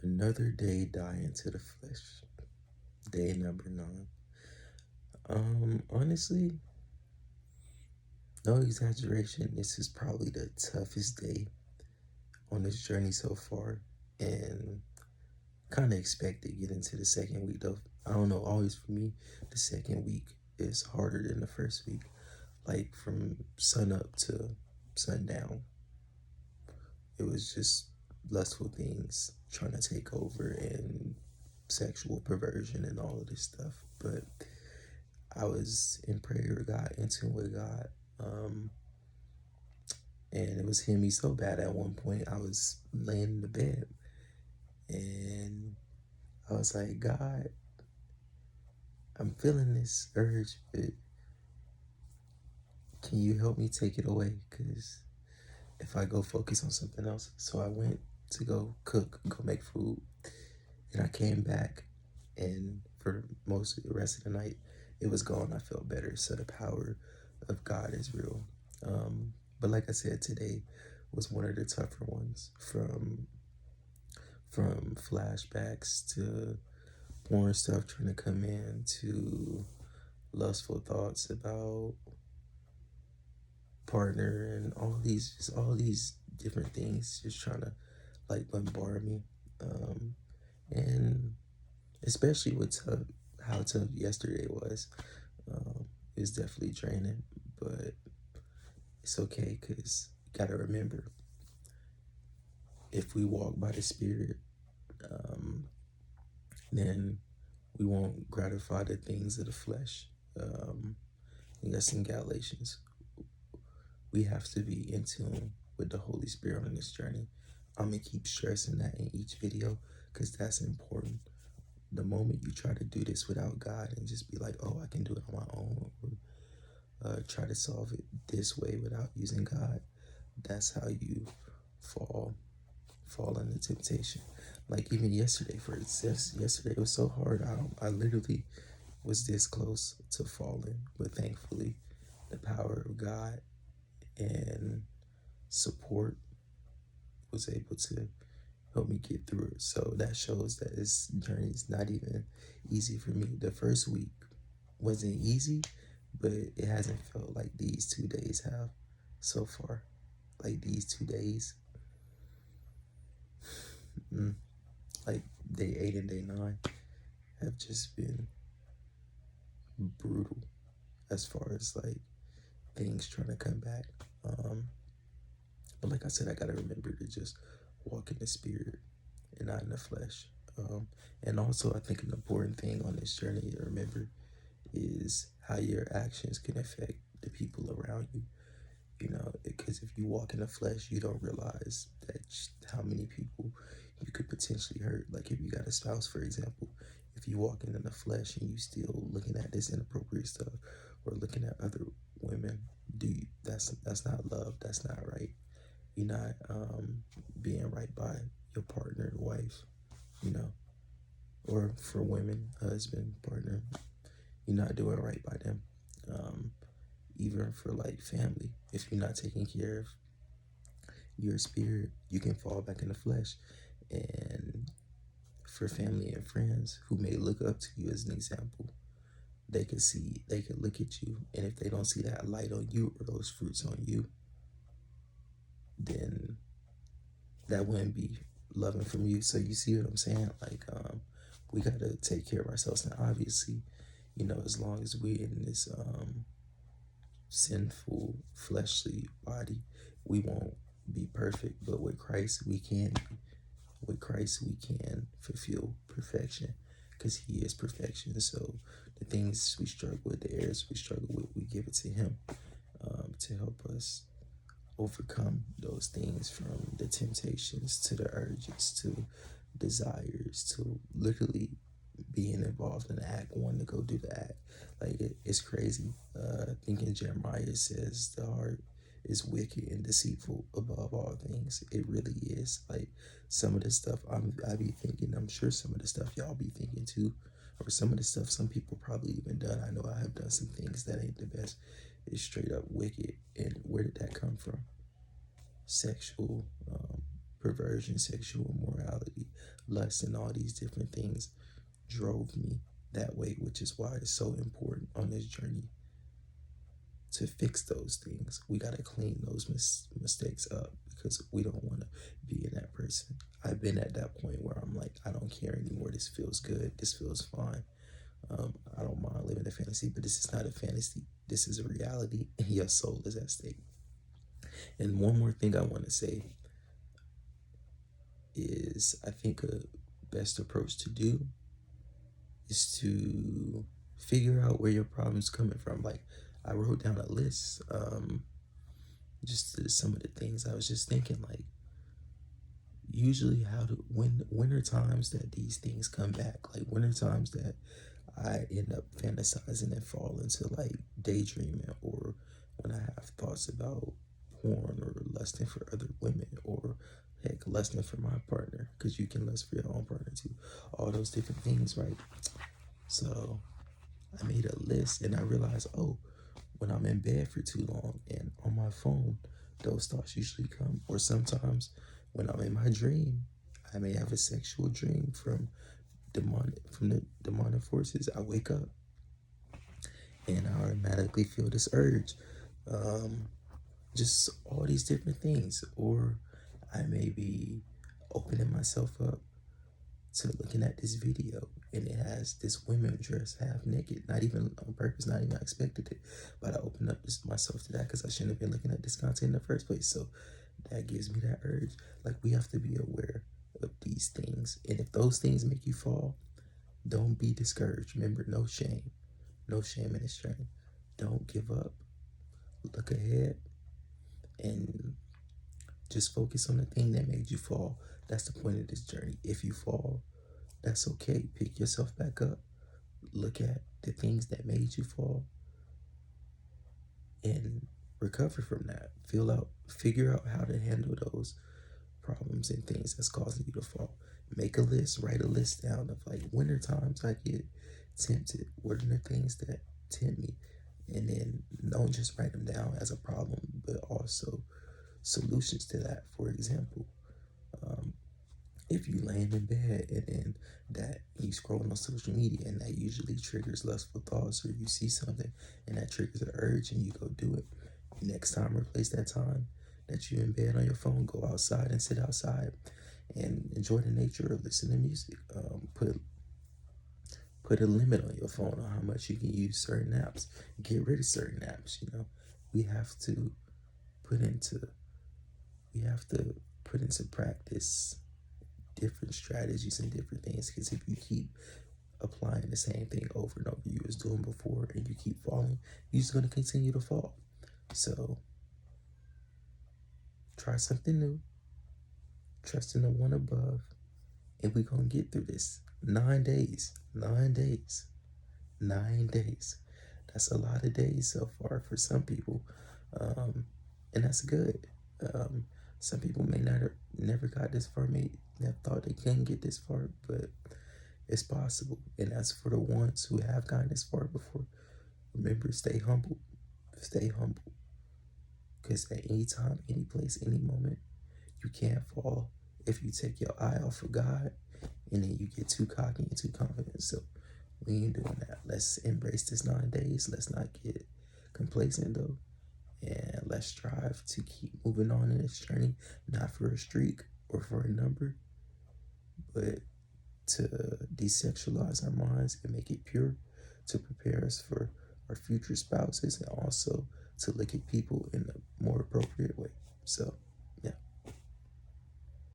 Another day dying to the flesh. Day number 9. Honestly, no exaggeration, this is probably the toughest day on this journey so far. And kind of expected get into the second week though. I don't know, always for me, the second week is harder than the first week. Like from sun up to sundown, it was just lustful things trying to take over and sexual perversion and all of this stuff. But I was in prayer with God, in tune with God. Um, and it was hitting me so bad at one point. I was laying in the bed and I was like, God, I'm feeling this urge, but can you help me take it away? Because if I go focus on something else. So I went to go cook, go make food. And I came back, and for most of the rest of the night, it was gone. I felt better. So the power of God is real. But like I said, today was one of the tougher ones. From flashbacks to porn stuff trying to come in to lustful thoughts about partner and all these different things just trying to like bombard me. And especially with how tough yesterday was. It was definitely draining, but it's okay because you gotta remember, if we walk by the Spirit, um, then we won't gratify the things of the flesh. I think that's in Galatians. We have to be in tune with the Holy Spirit on this journey. I'm gonna keep stressing that in each video because that's important. The moment you try to do this without God and just be like, oh, I can do it on my own, or try to solve it this way without using God, that's how you fall into temptation. Like even yesterday, for instance, yesterday was so hard. I literally was this close to falling, but thankfully, the power of God and support was able to help me get through it. So that shows that this journey is not even easy for me. The first week wasn't easy, but it hasn't felt like these 2 days have so far. Like these 2 days, mm, like day 8 and day 9, have just been brutal as far as like things trying to come back. Um, but like I said, I gotta remember to just walk in the spirit and not in the flesh. And also, I think an important thing on this journey to remember is how your actions can affect the people around you. You know, because if you walk in the flesh, you don't realize that how many people you could potentially hurt. Like if you got a spouse, for example, if you walking in the flesh and you still looking at this inappropriate stuff or looking at other women, that's not love. That's not right. You're not being right by your partner, wife, you know, or for women, husband, partner. You're not doing right by them. Um, Even for like family, if you're not taking care of your spirit, you can fall back in the flesh. And for family and friends who may look up to you as an example, they can look at you, and if they don't see that light on you or those fruits on you, then that wouldn't be loving from you. So you see what I'm saying? Like, we gotta take care of ourselves. And obviously, you know, as long as we're in this sinful fleshly body, we won't be perfect. But with Christ, we can be. With Christ, we can fulfill perfection because He is perfection. So the things we struggle with, the areas we struggle with, we give it to Him to help us overcome those things, from the temptations to the urges to desires to literally being involved in the act, wanting to go do the act. Like it's crazy. I think in Jeremiah it says the heart is wicked and deceitful above all things. It really is. Like some of the stuff I be thinking, I'm sure some of the stuff y'all be thinking too, or some of the stuff some people probably even done. I know I have done some things that ain't the best. It's straight up wicked. And where did that come from? Sexual perversion, sexual immorality, lust and all these different things drove me that way, which is why it's so important on this journey to fix those things. We got to clean those mistakes up because we don't want to be in that person. I've been at that point where I'm like, I don't care anymore. This feels good. This feels fine. I don't mind living a fantasy, but this is not a fantasy. This is a reality, and your soul is at stake. And one more thing I want to say is I think a best approach to do is to figure out where your problem's coming from. Like, I wrote down a list, just some of the things I was just thinking, like, usually when winter times that these things come back, like winter times that I end up fantasizing and fall into like daydreaming, or when I have thoughts about porn or lusting for other women, or heck, lusting for my partner, because you can lust for your own partner too. All those different things, right? So I made a list and I realized, oh, when I'm in bed for too long and on my phone, those thoughts usually come. Or sometimes when I'm in my dream, I may have a sexual dream from the demonic forces. I wake up and I automatically feel this urge. Um, just all these different things. Or I may be opening myself up to looking at this video and it has this women dressed half naked, not even on purpose, not even I expected it, but I opened up myself to that because I shouldn't have been looking at this content in the first place. So that gives me that urge. Like, we have to be aware of these things, and if those things make you fall, don't be discouraged. Remember, no shame, no shame in this journey. Don't give up. Look ahead and just focus on the thing that made you fall. That's the point of this journey. If you fall, that's okay. Pick yourself back up. Look at the things that made you fall and recover from that. Figure out how to handle those problems and things that's causing you to fall. Make a list, write a list down of like winter times I get tempted. What are the things that tempt me? And then don't just write them down as a problem, but also solutions to that. For example, um, if you laying in bed and then that you scrolling on social media and that usually triggers lustful thoughts, or you see something and that triggers an urge and you go do it. Next time, replace that time that you're in bed on your phone. Go outside and sit outside and enjoy the nature or listen to music. Put a limit on your phone on how much you can use certain apps. Get rid of certain apps. We have to put into we have to put into practice different strategies and different things, because if you keep applying the same thing over and over you was doing before and you keep falling, you're just going to continue to fall. So try something new, trust in the one above, and we're going to get through this. 9 days, 9 days, 9 days. That's a lot of days so far for some people, and that's good. Some people may not have never got this far, may have thought they couldn't get this far, but it's possible. And that's for the ones who have gotten this far before. Remember, stay humble. Stay humble. Because at any time, any place, any moment, you can't fall if you take your eye off of God and then you get too cocky and too confident. So we ain't doing that. Let's embrace this 9 days. Let's not get complacent though. And let's strive to keep moving on in this journey, not for a streak or for a number, but to desexualize our minds and make it pure, to prepare us for our future spouses, and also to look at people in a more appropriate way. So